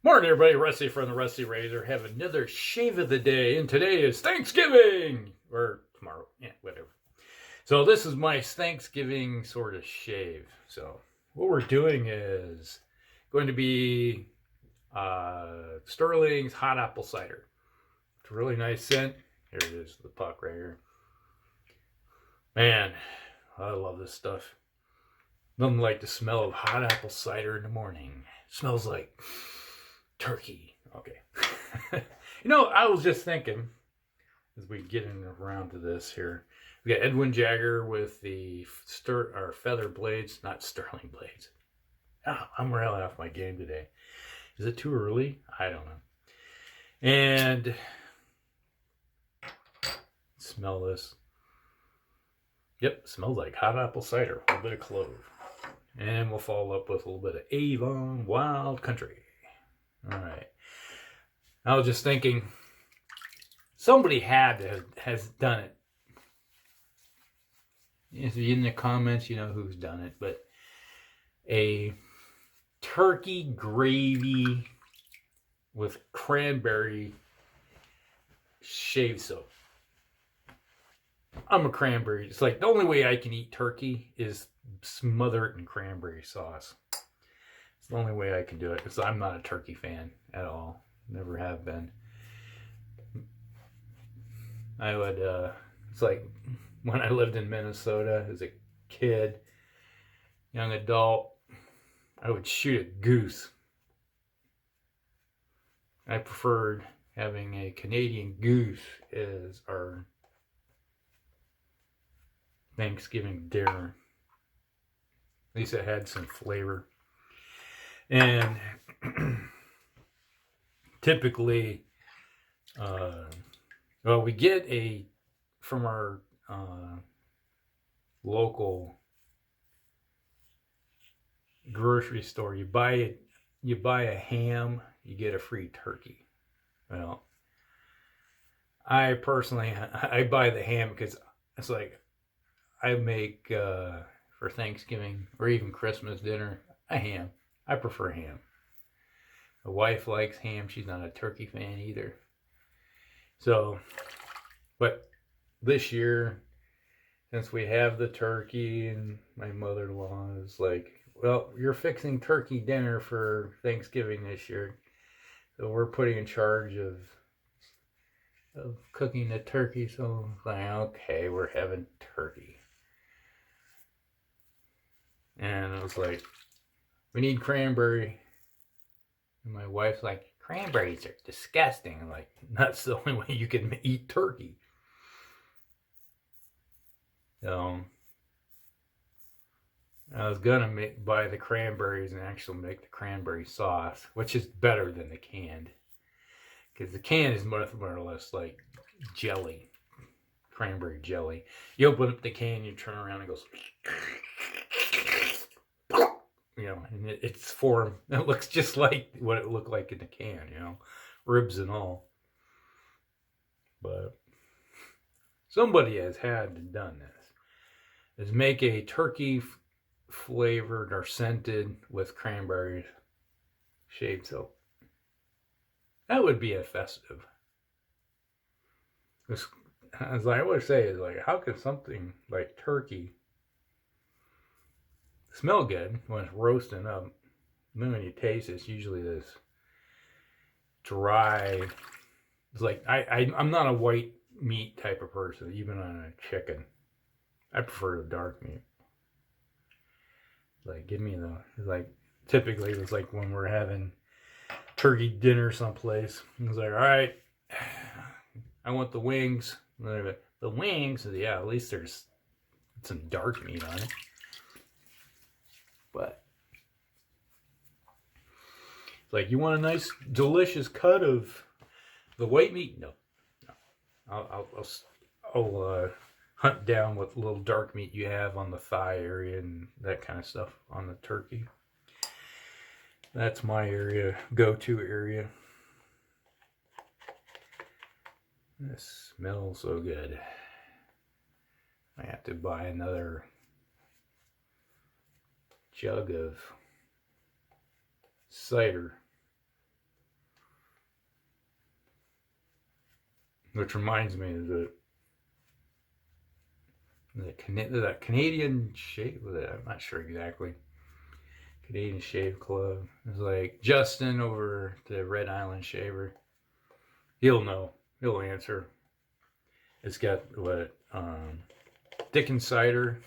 Morning, everybody. Rusty from the Rusty Razor. Have another shave of the day, and today is Thanksgiving, or tomorrow, yeah, whatever. So this is my Thanksgiving sort of shave. So what we're doing is going to be Stirling's hot apple cider. It's a really nice scent. Here it is, the puck right here. Man, I love this stuff. Nothing like the smell of hot apple cider in the morning. It smells like turkey. Okay. I was just thinking as we get around to this here. We got Edwin Jagger with the feather blades, not Stirling blades. Oh, I'm really off my game today. Is it too early? I don't know. And smell this. Yep, smells like hot apple cider. A little bit of clove. And we'll follow up with a little bit of Avon Wild Country. All right. I was just thinking, somebody has done it. If you're in the comments, you know who's done it, but a turkey gravy with cranberry shave soap. I'm a cranberry. It's like the only way I can eat turkey is smother it in cranberry sauce. It's the only way I can do it because I'm not a turkey fan at all. Never have been. I would, it's like when I lived in Minnesota as a kid, young adult, I would shoot a goose. I preferred having a Canadian goose as our Thanksgiving dinner. At least it had some flavor. And typically, we get from our local grocery store. You buy a ham, you get a free turkey. Well, I personally I buy the ham because it's like I make for Thanksgiving or even Christmas dinner a ham. I prefer ham. My wife likes ham. She's not a turkey fan either. So, but this year, since we have the turkey and my mother-in-law is like, well, you're fixing turkey dinner for Thanksgiving this year. So we're putting in charge of cooking the turkey. So it's like, okay, we're having turkey. And I was like, we need cranberry. And my wife's like, cranberries are disgusting. I'm like, that's the only way you can eat turkey. So I was gonna buy the cranberries and actually make the cranberry sauce, which is better than the canned, because the can is more or less like jelly, cranberry jelly. You open up the can, you turn around, and it goes, and it's form. It looks just like what it looked like in the can, ribs and all. But somebody has had and done this. Is make a turkey flavored or scented with cranberries shave soap. That would be a festive. As I always say, is like, how can something like turkey smell good when it's roasting up? And then when you taste it, it's usually this dry. It's like I'm not a white meat type of person, even on a chicken. I prefer the dark meat. Like, give me typically it's like when we're having turkey dinner someplace. It's like, all right, I want the wings. The wings, yeah, at least there's some dark meat on it. But it's like, you want a nice, delicious cut of the white meat? No. I'll hunt down what little dark meat you have on the thigh area and that kind of stuff on the turkey. That's my area, go-to area. This smells so good. I have to buy another jug of cider Which reminds me of the Canadian shave. I'm not sure exactly. Canadian Shave Club. It's like Justin over to Red Island Shaver. He'll know. He'll answer. It's got what Dick and Cider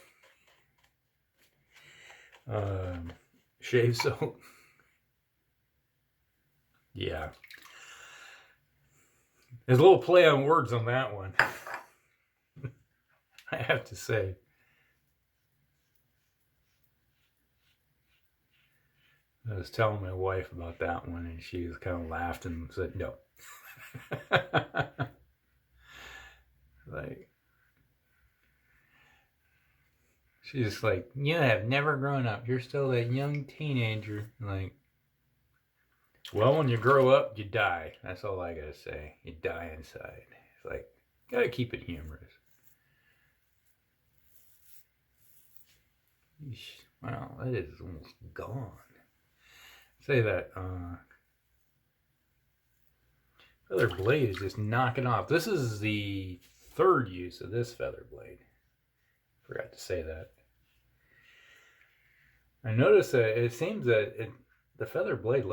shave soap. Yeah. There's a little play on words on that one. I have to say. I was telling my wife about that one, and she was kind of laughed and said, no. Like, she's like, you have never grown up. You're still that young teenager. Like, well, when you grow up, you die. That's all I gotta say. You die inside. It's like, gotta keep it humorous. Wow, that is almost gone. Say that feather blade is just knocking off. This is the third use of this feather blade. Forgot to say that. I noticed that it seems that the feather blade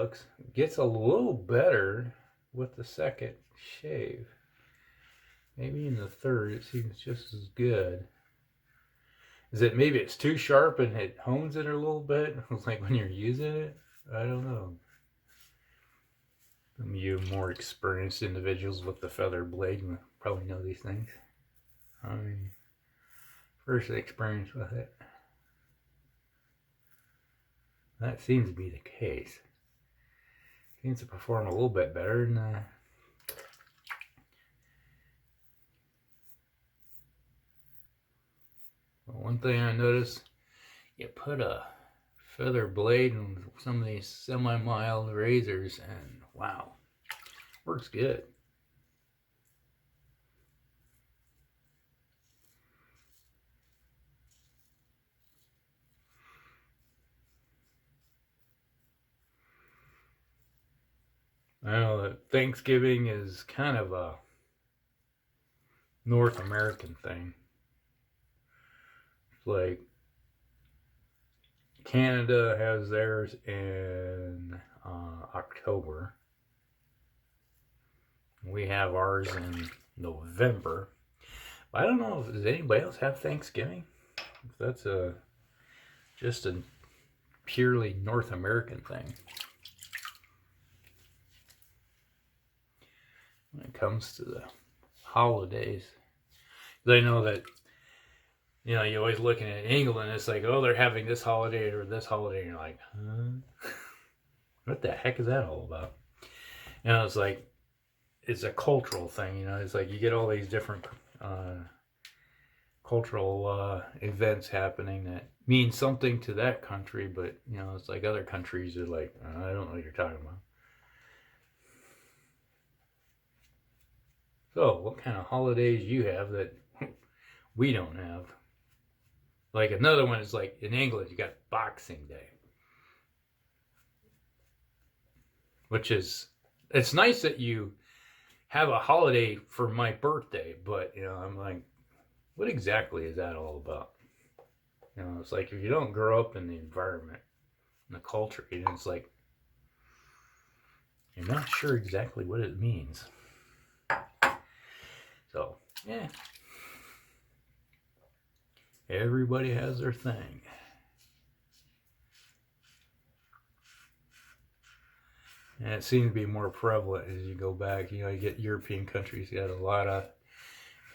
gets a little better with the second shave. Maybe in the third it seems just as good. Is it maybe it's too sharp and it hones it a little bit? Like when you're using it? I don't know. Some of you more experienced individuals with the feather blade probably know these things. I mean, first experience with it. That seems to be the case. Seems to perform a little bit better than one thing I noticed, you put a feather blade in some of these semi-mild razors and wow, works good. I know that Thanksgiving is kind of a North American thing. It's like Canada has theirs in October. We have ours in November. I don't know if does anybody else have Thanksgiving. If that's just a purely North American thing. When it comes to the holidays, they know that, you know, you're always looking at England, it's like, oh, they're having this holiday or this holiday, and you're like, huh? What the heck is that all about? You know, it's like, it's a cultural thing, you know, it's like you get all these different cultural events happening that mean something to that country, but, you know, it's like other countries are like, I don't know what you're talking about. So, what kind of holidays you have that we don't have? Like another one is like in England, you got Boxing Day. Which is, it's nice that you have a holiday for my birthday, but, you know, I'm like, what exactly is that all about? You know, it's like if you don't grow up in the environment, in the culture, it's like, you're not sure exactly what it means. So, yeah. Everybody has their thing. And it seems to be more prevalent as you go back. You know, you get European countries, you got a lot of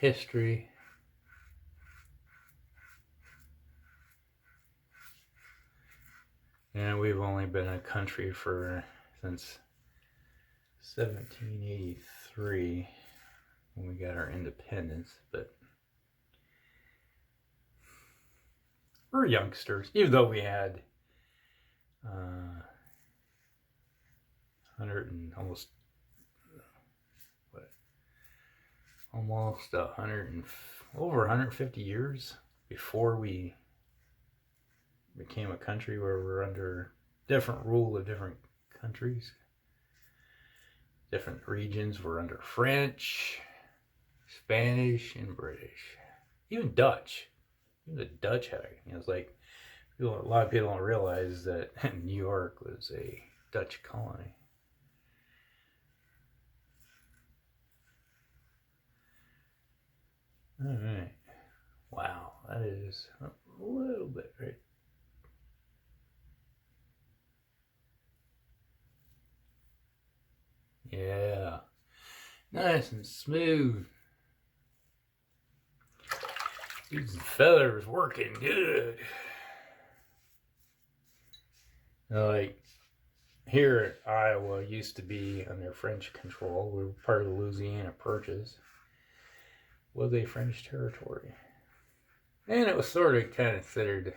history. And we've only been a country since 1783 when we got our independence, but we're youngsters, even though we had 150 years before we became a country where we're under different rule of different countries. Different regions were under French. Spanish and British, even Dutch. Even the Dutch had it. It's like a lot of people don't realize that New York was a Dutch colony. All right. Wow, that is a little bit right. Yeah, nice and smooth. These feathers working good. Like here at Iowa used to be under French control. We were part of the Louisiana Purchase. Was a French territory. And it was sort of considered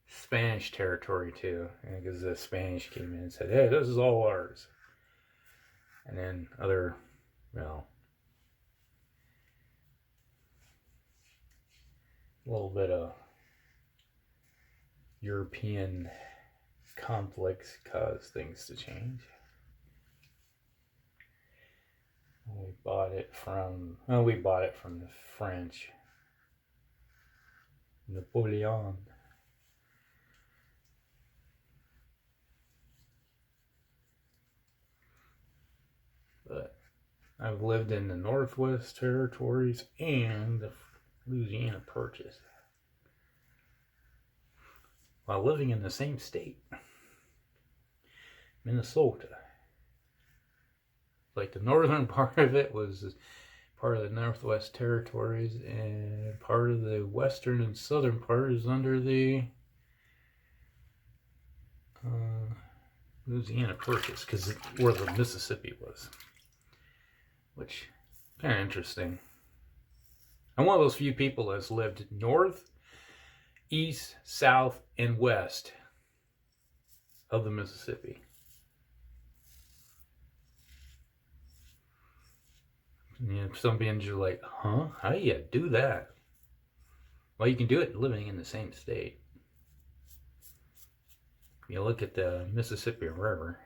Spanish territory too. Because the Spanish came in and said, hey, this is all ours. And then other, well, a little bit of European conflicts caused things to change. We bought it from the French. Napoleon. But I've lived in the Northwest Territories and the Louisiana Purchase while living in the same state, Minnesota. Like the northern part of it was part of the Northwest Territories, and part of the western and southern part is under the Louisiana Purchase, because where the Mississippi was, which kind of interesting. I'm one of those few people that's lived north, east, south, and west of the Mississippi. And some people are like, huh? How do you do that? Well, you can do it living in the same state. You look at the Mississippi River,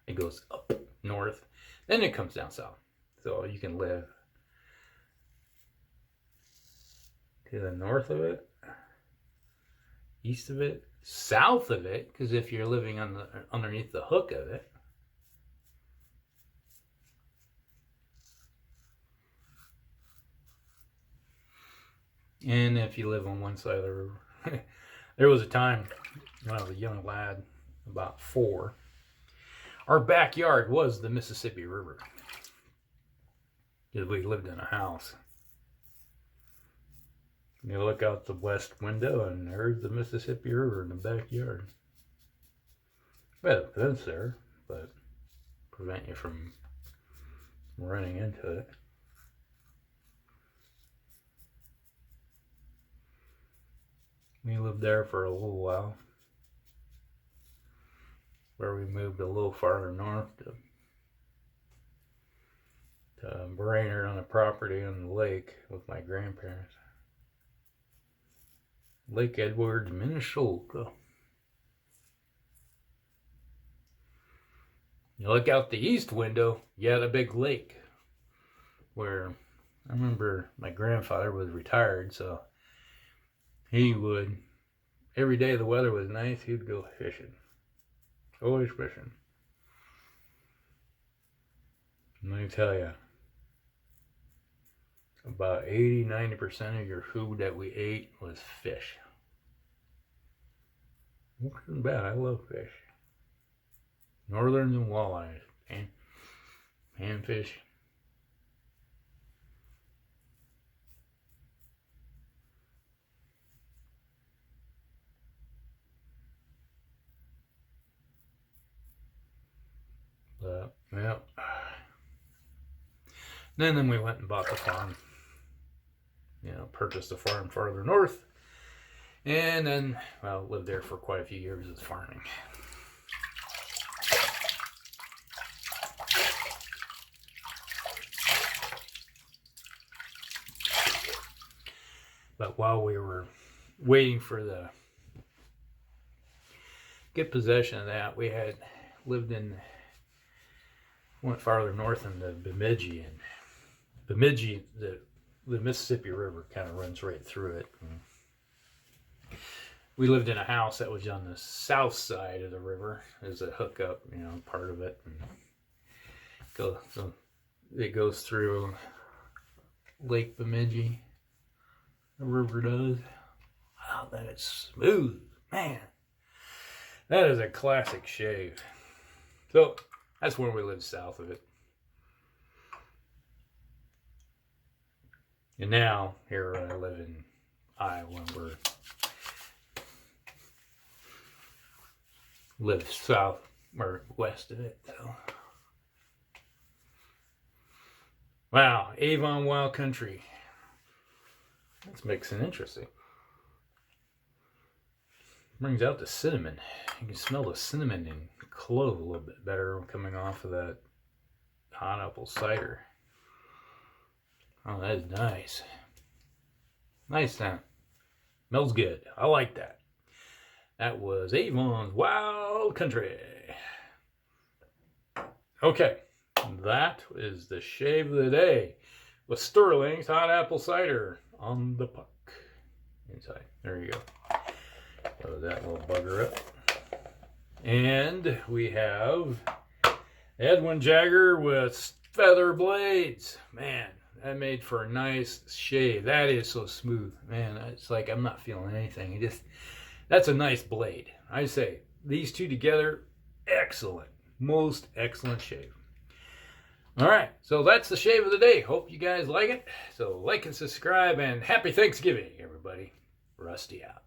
it goes up north, then it comes down south. So you can live to the north of it, east of it, south of it, because if you're living on underneath the hook of it, and if you live on one side of the river. There was a time when I was a young lad, about 4, our backyard was the Mississippi River, because we lived in a house. You look out the west window and there's the Mississippi River in the backyard. We had a fence there, but prevent you from running into it. We lived there for a little while, where we moved a little farther north to Brainerd on a property on the lake with my grandparents. Lake Edwards, Minnesota. You look out the east window, you had a big lake where I remember my grandfather was retired, so he would, every day the weather was nice, he'd go fishing. Always fishing. And let me tell you, about 80-90% of your food that we ate was fish. Which isn't bad, I love fish. Northerns and walleyes, panfish. But, well, then we went and bought the farm. Purchased a farm farther north. And then, well, lived there for quite a few years as farming. But while we were waiting for get possession of that, we had lived went farther north in the Bemidji, and Bemidji, the Mississippi River kind of runs right through it. We lived in a house that was on the south side of the river as a hookup, you know, part of it. So it goes through Lake Bemidji. The river does. Wow, that is smooth, man. That is a classic shave. So that's when we lived south of it. And now here I live in Iowa, and we live south or west of it. So, wow, Avon Wild Country. That's mixing interesting. Brings out the cinnamon. You can smell the cinnamon and clove a little bit better coming off of that hot apple cider. Oh, that is nice. Nice sound. Smells good. I like that. That was Avon's Wild Country. Okay, that is the shave of the day with Stirling's hot apple cider on the puck. Inside. There you go. Load that little bugger up. And we have Edwin Jagger with feather blades. Man, that made for a nice shave. That is so smooth. Man, it's like I'm not feeling anything. That's a nice blade. I say, these two together, excellent. Most excellent shave. All right, so that's the shave of the day. Hope you guys like it. So like and subscribe, and happy Thanksgiving, everybody. Rusty out.